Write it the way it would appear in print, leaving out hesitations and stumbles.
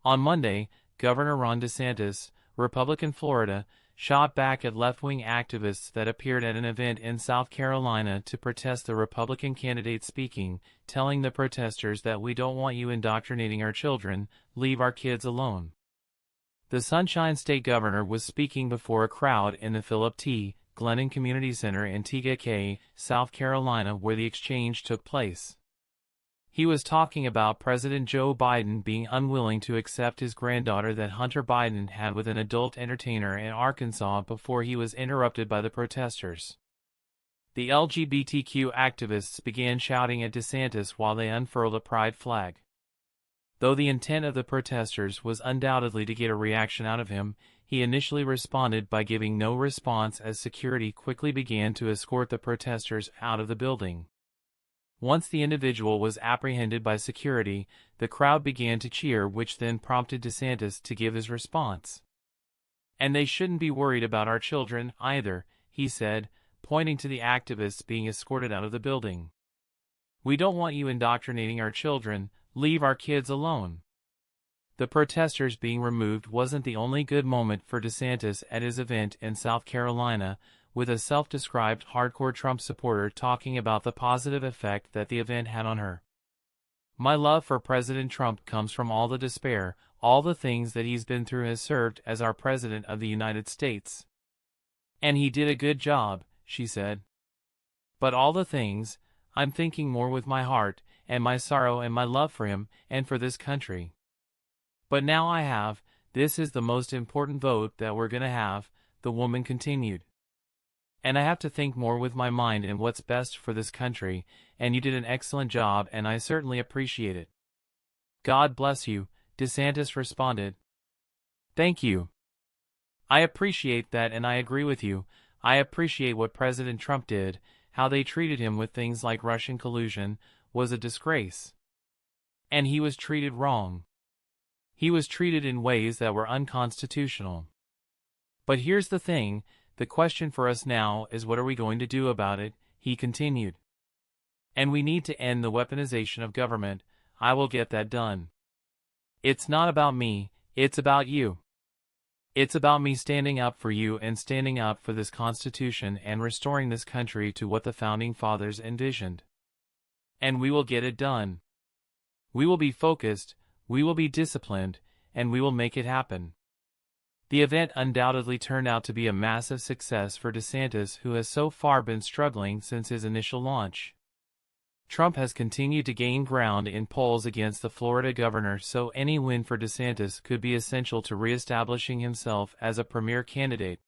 On Monday, Governor Ron DeSantis, Republican Florida, shot back at left-wing activists that appeared at an event in South Carolina to protest the Republican candidate speaking, telling the protesters that we don't want you indoctrinating our children, leave our kids alone. The Sunshine State Governor was speaking before a crowd in the Philip T. Glennon Community Center in Tega, South Carolina, where the exchange took place. He was talking about President Joe Biden being unwilling to accept his granddaughter that Hunter Biden had with an adult entertainer in Arkansas before he was interrupted by the protesters. The LGBTQ activists began shouting at DeSantis while they unfurled a pride flag. Though the intent of the protesters was undoubtedly to get a reaction out of him, he initially responded by giving no response as security quickly began to escort the protesters out of the building. Once the individual was apprehended by security, the crowd began to cheer, which then prompted DeSantis to give his response. "And they shouldn't be worried about our children, either," he said, pointing to the activists being escorted out of the building. "We don't want you indoctrinating our children, leave our kids alone." The protesters being removed wasn't the only good moment for DeSantis at his event in South Carolina, with a self-described hardcore Trump supporter talking about the positive effect that the event had on her. "My love for President Trump comes from all the despair, all the things that he's been through has served as our President of the United States. And he did a good job," she said. "But all the things, I'm thinking more with my heart, and my sorrow and my love for him, and for this country. But now I have, this is the most important vote that we're gonna have," the woman continued. "And I have to think more with my mind and what's best for this country, and you did an excellent job and I certainly appreciate it." "God bless you," DeSantis responded. "Thank you. I appreciate that, and I agree with you. I appreciate what President Trump did, how they treated him with things like Russian collusion, was a disgrace. And he was treated wrong. He was treated in ways that were unconstitutional. But here's the thing, the question for us now is what are we going to do about it," he continued. "And we need to end the weaponization of government. I will get that done. It's not about me, it's about you. It's about me standing up for you and standing up for this Constitution and restoring this country to what the Founding Fathers envisioned. And we will get it done. We will be focused, we will be disciplined, and we will make it happen." The event undoubtedly turned out to be a massive success for DeSantis, who has so far been struggling since his initial launch. Trump has continued to gain ground in polls against the Florida governor, so any win for DeSantis could be essential to reestablishing himself as a premier candidate.